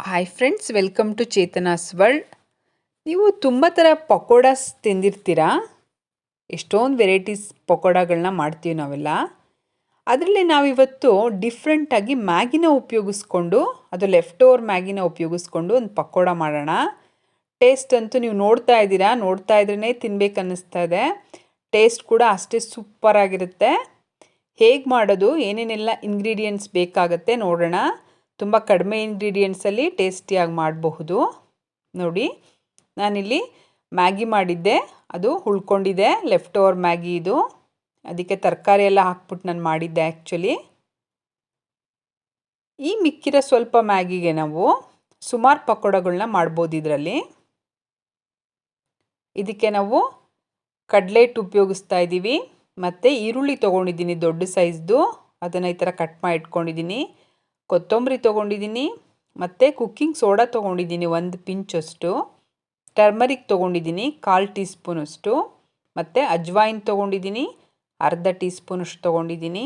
Hi friends, welcome to Chetana's world. ನೀವು ತುಂಬ ಥರ ಪಕೋಡಾಸ್ ತಿಂದಿರ್ತೀರಾ. ಎಷ್ಟೊಂದು ವೆರೈಟೀಸ್ ಪಕೋಡಾಗಳನ್ನ ಮಾಡ್ತೀವಿ ನಾವೆಲ್ಲ. ಅದರಲ್ಲಿ ನಾವಿವತ್ತು ಡಿಫ್ರೆಂಟಾಗಿ ಮ್ಯಾಗಿನ ಉಪಯೋಗಿಸ್ಕೊಂಡು, ಅದು ಲೆಫ್ಟ್ ಓವರ್ ಮ್ಯಾಗಿನ ಉಪಯೋಗಿಸ್ಕೊಂಡು ಒಂದು ಪಕೋಡ ಮಾಡೋಣ. ಟೇಸ್ಟ್ ಅಂತೂ ನೀವು ನೋಡ್ತಾ ಇದ್ರೇ ತಿನ್ಬೇಕು ಅನ್ನಿಸ್ತಾ ಇದೆ. ಟೇಸ್ಟ್ ಕೂಡ ಅಷ್ಟೇ ಸೂಪರಾಗಿರುತ್ತೆ. ಹೇಗೆ ಮಾಡೋದು, ಏನೇನೆಲ್ಲ ಇಂಗ್ರೀಡಿಯೆಂಟ್ಸ್ ಬೇಕಾಗುತ್ತೆ ನೋಡೋಣ. ತುಂಬ ಕಡಿಮೆ ಇಂಗ್ರೀಡಿಯೆಂಟ್ಸಲ್ಲಿ ಟೇಸ್ಟಿಯಾಗಿ ಮಾಡಬಹುದು. ನೋಡಿ, ನಾನಿಲ್ಲಿ ಮ್ಯಾಗಿ ಮಾಡಿದ್ದೆ, ಅದು ಉಳ್ಕೊಂಡಿದೆ, ಲೆಫ್ಟ್ ಓವರ್ ಮ್ಯಾಗಿ ಇದು. ಅದಕ್ಕೆ ತರಕಾರಿ ಎಲ್ಲ ಹಾಕ್ಬಿಟ್ಟು ನಾನು ಮಾಡಿದ್ದೆ ಆ್ಯಕ್ಚುಲಿ. ಈ ಮಿಕ್ಕಿರೋ ಸ್ವಲ್ಪ ಮ್ಯಾಗಿಗೆ ನಾವು ಸುಮಾರು ಪಕೋಡಗಳನ್ನ ಮಾಡ್ಬೋದು ಇದರಲ್ಲಿ. ಇದಕ್ಕೆ ನಾವು ಕಡಲೆ ಹಿಟ್ಟು ಉಪಯೋಗಿಸ್ತಾ ಇದ್ದೀವಿ. ಮತ್ತು ಈರುಳ್ಳಿ ತೊಗೊಂಡಿದ್ದೀನಿ ದೊಡ್ಡ ಸೈಜ್ದು, ಅದನ್ನು ಈ ಥರ ಕಟ್ ಮಾಡಿ ಇಟ್ಕೊಂಡಿದ್ದೀನಿ. ಕೊತ್ತಂಬರಿ ತೊಗೊಂಡಿದ್ದೀನಿ, ಮತ್ತು ಕುಕ್ಕಿಂಗ್ ಸೋಡಾ ತೊಗೊಂಡಿದ್ದೀನಿ 1 ಪಿಂಚಷ್ಟು. ಟರ್ಮರಿಕ್ ತೊಗೊಂಡಿದ್ದೀನಿ 1/4 ಟೀ ಸ್ಪೂನಷ್ಟು. ಮತ್ತು ಅಜ್ವಾಯಿನ್ ತೊಗೊಂಡಿದ್ದೀನಿ 1/2 ಟೀ ಸ್ಪೂನಷ್ಟು ತೊಗೊಂಡಿದ್ದೀನಿ.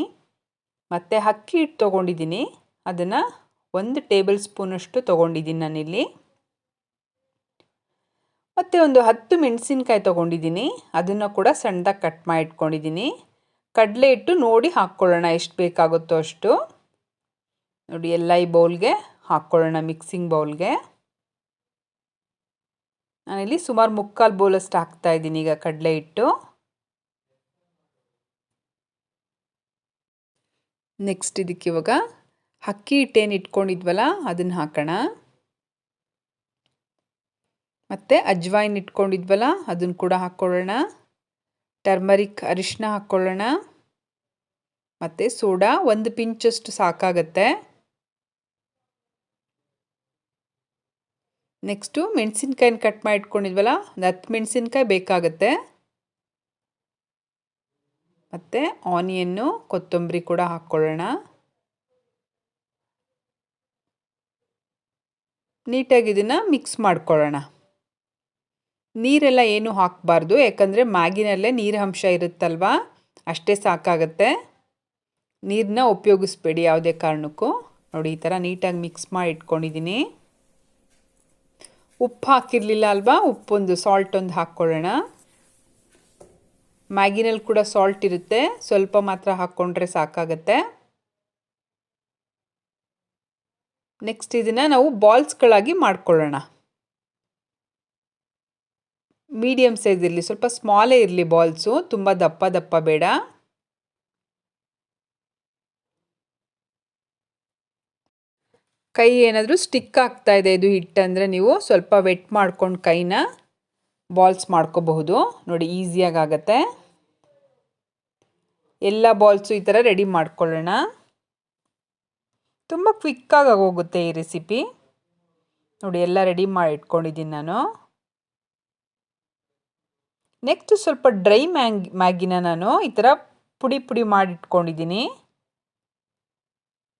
ಮತ್ತು ಅಕ್ಕಿ ಹಿಟ್ಟು ತೊಗೊಂಡಿದ್ದೀನಿ, ಅದನ್ನು 1 ಟೇಬಲ್ ಸ್ಪೂನಷ್ಟು ತೊಗೊಂಡಿದ್ದೀನಿ ನಾನಿಲ್ಲಿ. ಮತ್ತು ಒಂದು 10 ಮೆಣಸಿನ್ಕಾಯಿ ತೊಗೊಂಡಿದ್ದೀನಿ, ಅದನ್ನು ಕೂಡ ಸಣ್ಣದಾಗಿ ಕಟ್ ಮಾಡಿ ಇಟ್ಕೊಂಡಿದ್ದೀನಿ. ಕಡಲೆ ಹಿಟ್ಟು ನೋಡಿ ಹಾಕ್ಕೊಳ್ಳೋಣ, ಎಷ್ಟು ಬೇಕಾಗುತ್ತೋ ಅಷ್ಟು. ನೋಡಿ, ಎಲ್ಲ ಈ ಬೌಲ್ಗೆ ಹಾಕ್ಕೊಳ್ಳೋಣ, ಮಿಕ್ಸಿಂಗ್ ಬೌಲ್ಗೆ. ನಾನಿಲ್ಲಿ ಸುಮಾರು 3/4 ಬೌಲಷ್ಟು ಹಾಕ್ತಾ ಇದ್ದೀನಿ ಈಗ ಕಡಲೆ ಹಿಟ್ಟು. ನೆಕ್ಸ್ಟ್ ಇದಕ್ಕೆ ಇವಾಗ ಅಕ್ಕಿ ಹಿಟ್ಟೇನು ಇಟ್ಕೊಂಡಿದ್ವಲ್ಲ ಅದನ್ನು ಹಾಕೋಣ. ಮತ್ತು ಅಜ್ವಾಯಿನ್ ಇಟ್ಕೊಂಡಿದ್ವಲ್ಲ ಅದನ್ನು ಕೂಡ ಹಾಕ್ಕೊಳ್ಳೋಣ. ಟರ್ಮರಿಕ್ ಅರಿಶಿನ ಹಾಕ್ಕೊಳ್ಳೋಣ. ಮತ್ತು ಸೋಡಾ 1 ಪಿಂಚಷ್ಟು ಸಾಕಾಗತ್ತೆ. ನೆಕ್ಸ್ಟು ಮೆಣಸಿನ್ಕಾಯಿನ ಕಟ್ ಮಾಡಿ ಇಟ್ಕೊಂಡಿದ್ವಲ್ಲ, 10 ಮೆಣಸಿನ್ಕಾಯಿ ಬೇಕಾಗತ್ತೆ. ಮತ್ತು ಆನಿಯನ್ನು, ಕೊತ್ತಂಬರಿ ಕೂಡ ಹಾಕ್ಕೊಳ್ಳೋಣ. ನೀಟಾಗಿ ಇದನ್ನು ಮಿಕ್ಸ್ ಮಾಡ್ಕೊಳ್ಳೋಣ. ನೀರೆಲ್ಲ ಏನೂ ಹಾಕಬಾರ್ದು, ಯಾಕಂದರೆ ಮ್ಯಾಗಿನಲ್ಲೇ ನೀರು ಅಂಶ ಇರುತ್ತಲ್ವ, ಅಷ್ಟೇ ಸಾಕಾಗತ್ತೆ. ನೀರನ್ನ ಉಪಯೋಗಿಸ್ಬೇಡಿ ಯಾವುದೇ ಕಾರಣಕ್ಕೂ. ನೋಡಿ, ಈ ಥರ ನೀಟಾಗಿ ಮಿಕ್ಸ್ ಮಾಡಿ ಇಟ್ಕೊಂಡಿದ್ದೀನಿ. ಉಪ್ಪು ಹಾಕಿರಲಿಲ್ಲ ಅಲ್ವಾ, ಉಪ್ಪೊಂದು ಸಾಲ್ಟ್ ಒಂದು ಹಾಕ್ಕೊಳ್ಳೋಣ. ಮ್ಯಾಗಿನಲ್ಲಿ ಕೂಡ ಸಾಲ್ಟ್ ಇರುತ್ತೆ, ಸ್ವಲ್ಪ ಮಾತ್ರ ಹಾಕ್ಕೊಂಡ್ರೆ ಸಾಕಾಗತ್ತೆ. ನೆಕ್ಸ್ಟ್ ಇದನ್ನು ನಾವು ಬಾಲ್ಸ್ಗಳಾಗಿ ಮಾಡ್ಕೊಳ್ಳೋಣ. ಮೀಡಿಯಮ್ ಸೈಜ್ ಇರಲಿ, ಸ್ವಲ್ಪ ಸ್ಮಾಲೇ ಇರಲಿ ಬಾಲ್ಸು, ತುಂಬ ದಪ್ಪ ದಪ್ಪ ಬೇಡ. ಕೈ ಏನಾದರೂ ಸ್ಟಿಕ್ ಆಗ್ತಾ ಇದೆ ಇದು ಹಿಟ್ಟಂದರೆ, ನೀವು ಸ್ವಲ್ಪ ವೆಟ್ ಮಾಡ್ಕೊಂಡು ಕೈನ ಬಾಲ್ಸ್ ಮಾಡ್ಕೋಬಹುದು. ನೋಡಿ, ಈಸಿಯಾಗಿ ಆಗುತ್ತೆ. ಎಲ್ಲ ಬಾಲ್ಸು ಈ ಥರ ರೆಡಿ ಮಾಡ್ಕೊಳ್ಳೋಣ. ತುಂಬ ಕ್ವಿಕ್ಕಾಗಿ ಆಗೋಗುತ್ತೆ ಈ ರೆಸಿಪಿ. ನೋಡಿ, ಎಲ್ಲ ರೆಡಿ ಮಾಡಿ ಇಟ್ಕೊಂಡಿದ್ದೀನಿ ನಾನು. ನೆಕ್ಸ್ಟ್ ಸ್ವಲ್ಪ ಡ್ರೈ ಮ್ಯಾಗಿನ ನಾನು ಈ ಥರ ಪುಡಿ ಪುಡಿ ಮಾಡಿ ಇಟ್ಕೊಂಡಿದ್ದೀನಿ.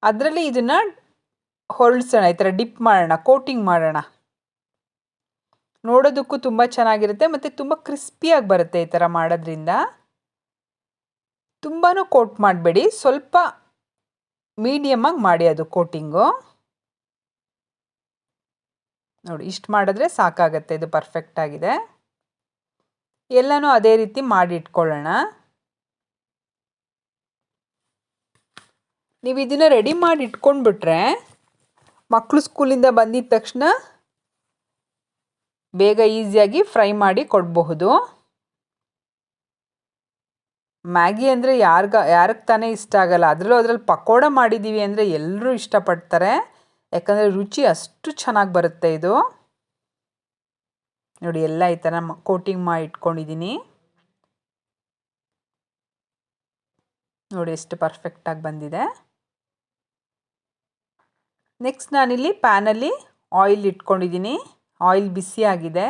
ಅದರಲ್ಲಿ ಇದನ್ನು ಹೊರಳಿಸೋಣ, ಈ ಥರ ಡಿಪ್ ಮಾಡೋಣ, ಕೋಟಿಂಗ್ ಮಾಡೋಣ. ನೋಡೋದಕ್ಕೂ ತುಂಬ ಚೆನ್ನಾಗಿರುತ್ತೆ ಮತ್ತು ತುಂಬ ಕ್ರಿಸ್ಪಿಯಾಗಿ ಬರುತ್ತೆ ಈ ಥರ ಮಾಡೋದ್ರಿಂದ. ತುಂಬಾ ಕೋಟ್ ಮಾಡಬೇಡಿ, ಸ್ವಲ್ಪ ಮೀಡಿಯಮಾಗಿ ಮಾಡಿ ಅದು ಕೋಟಿಂಗು. ನೋಡಿ, ಇಷ್ಟು ಮಾಡಿದ್ರೆ ಸಾಕಾಗತ್ತೆ, ಇದು ಪರ್ಫೆಕ್ಟ್ ಆಗಿದೆ. ಎಲ್ಲನೂ ಅದೇ ರೀತಿ ಮಾಡಿ ಇಟ್ಕೊಳ್ಳೋಣ. ನೀವು ಇದನ್ನು ರೆಡಿ ಮಾಡಿ ಇಟ್ಕೊಂಡ್ಬಿಟ್ರೆ ಮಕ್ಕಳು ಸ್ಕೂಲಿಂದ ಬಂದಿದ್ದ ತಕ್ಷಣ ಬೇಗ ಈಸಿಯಾಗಿ ಫ್ರೈ ಮಾಡಿ ಕೊಡಬಹುದು. ಮ್ಯಾಗಿ ಅಂದರೆ ಯಾರಿಗೆ ತಾನೇ ಇಷ್ಟ ಆಗಲ್ಲ. ಅದರಲ್ಲಿ ಪಕೋಡ ಮಾಡಿದ್ದೀವಿ ಅಂದರೆ ಎಲ್ಲರೂ ಇಷ್ಟಪಡ್ತಾರೆ, ಯಾಕಂದರೆ ರುಚಿ ಅಷ್ಟು ಚೆನ್ನಾಗಿ ಬರುತ್ತೆ ಇದು. ನೋಡಿ, ಎಲ್ಲ ಈ ಥರ ಕೋಟಿಂಗ್ ಮಾಡಿ ಇಟ್ಕೊಂಡಿದ್ದೀನಿ. ನೋಡಿ, ಎಷ್ಟು ಪರ್ಫೆಕ್ಟಾಗಿ ಬಂದಿದೆ. ನೆಕ್ಸ್ಟ್ ನಾನಿಲ್ಲಿ ಪ್ಯಾನಲ್ಲಿ ಆಯಿಲ್ ಇಟ್ಕೊಂಡಿದ್ದೀನಿ. ಆಯಿಲ್ ಬಿಸಿಯಾಗಿದೆ,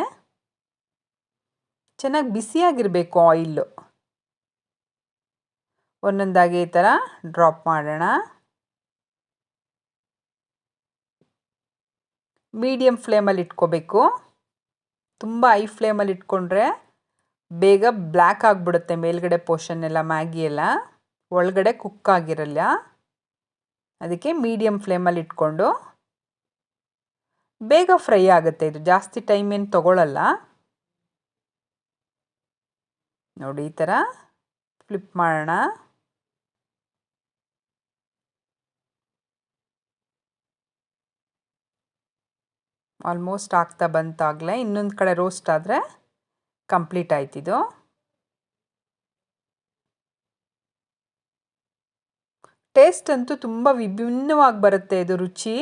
ಚೆನ್ನಾಗಿ ಬಿಸಿಯಾಗಿರಬೇಕು ಆಯಿಲ್ಲು. ಒಂದೊಂದಾಗಿ ಈ ಥರ ಡ್ರಾಪ್ ಮಾಡೋಣ. ಮೀಡಿಯಮ್ ಫ್ಲೇಮಲ್ಲಿ ಇಟ್ಕೋಬೇಕು. ತುಂಬ ಹೈ ಫ್ಲೇಮಲ್ಲಿ ಇಟ್ಕೊಂಡ್ರೆ ಬೇಗ ಬ್ಲ್ಯಾಕ್ ಆಗಿಬಿಡುತ್ತೆ ಮೇಲ್ಗಡೆ ಪೋರ್ಷನ್ ಎಲ್ಲ, ಮ್ಯಾಗಿ ಎಲ್ಲ ಒಳಗಡೆ ಕುಕ್ ಆಗಿರಲ್ಲ. ಅದಕ್ಕೆ ಮೀಡಿಯಮ್ ಫ್ಲೇಮಲ್ಲಿ ಇಟ್ಕೊಂಡು ಬೇಗ ಫ್ರೈ ಆಗುತ್ತೆ ಇದು, ಜಾಸ್ತಿ ಟೈಮ್ ಏನು ತಗೊಳ್ಳಲ್ಲ. ನೋಡಿ ಈ ಥರ ಫ್ಲಿಪ್ ಮಾಡೋಣ. ಆಲ್ಮೋಸ್ಟ್ ಆಗ್ತಾ ಬಂತಾಗಲೇ ಇನ್ನೊಂದು ಕಡೆ ರೋಸ್ಟ್ ಆದರೆ ಕಂಪ್ಲೀಟ್ ಆಯ್ತಿದು. ಟೇಸ್ಟ್ ಅಂತೂ ತುಂಬ ವಿಭಿನ್ನವಾಗಿ ಬರುತ್ತೆ ಇದು ರುಚಿ.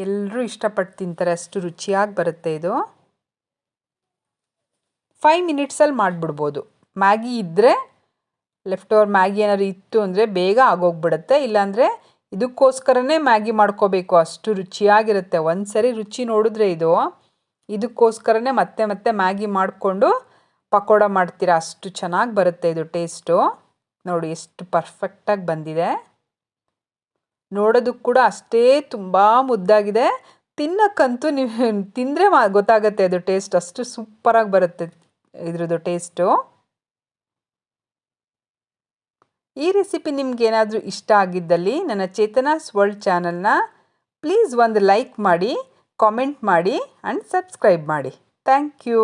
ಎಲ್ಲರೂ ಇಷ್ಟಪಟ್ಟು ತಿಂತಾರೆ, ಅಷ್ಟು ರುಚಿಯಾಗಿ ಬರುತ್ತೆ ಇದು. 5 ಮಿನಿಟ್ಸಲ್ಲಿ ಮಾಡಿಬಿಡ್ಬೋದು. ಮ್ಯಾಗಿ ಇದ್ದರೆ, ಲೆಫ್ಟ್ ಓವರ್ ಮ್ಯಾಗಿ ಏನಾದ್ರು ಇತ್ತು ಅಂದರೆ ಬೇಗ ಆಗೋಗ್ಬಿಡುತ್ತೆ. ಇಲ್ಲಾಂದರೆ ಇದಕ್ಕೋಸ್ಕರನೇ ಮ್ಯಾಗಿ ಮಾಡ್ಕೋಬೇಕು, ಅಷ್ಟು ರುಚಿಯಾಗಿರುತ್ತೆ. ಒಂದು ಸರಿ ರುಚಿ ನೋಡಿದ್ರೆ ಇದಕ್ಕೋಸ್ಕರನೇ ಮತ್ತೆ ಮತ್ತೆ ಮ್ಯಾಗಿ ಮಾಡಿಕೊಂಡು ಪಕೋಡ ಮಾಡ್ತೀರಾ, ಅಷ್ಟು ಚೆನ್ನಾಗಿ ಬರುತ್ತೆ ಇದು ಟೇಸ್ಟು. ನೋಡಿ ಎಷ್ಟು ಪರ್ಫೆಕ್ಟಾಗಿ ಬಂದಿದೆ. ನೋಡೋದಕ್ಕೆ ಕೂಡ ಅಷ್ಟೇ ತುಂಬ ಮುದ್ದಾಗಿದೆ. ತಿನ್ನಕ್ಕಂತೂ ನೀವು ತಿಂದರೆ ಗೊತ್ತಾಗುತ್ತೆ ಅದು ಟೇಸ್ಟ್, ಅಷ್ಟು ಸೂಪರಾಗಿ ಬರುತ್ತೆ ಇದ್ರದ್ದು ಟೇಸ್ಟು. ಈ ರೆಸಿಪಿ ನಿಮ್ಗೆ ಏನಾದರೂ ಇಷ್ಟ ಆಗಿದ್ದಲ್ಲಿ ನನ್ನ ಚೇತನಾಸ್ ವರ್ಲ್ಡ್ ಚಾನಲ್ನ ಪ್ಲೀಸ್ ಒಂದು ಲೈಕ್ ಮಾಡಿ, ಕಾಮೆಂಟ್ ಮಾಡಿ ಆ್ಯಂಡ್ ಸಬ್ಸ್ಕ್ರೈಬ್ ಮಾಡಿ. Thank you.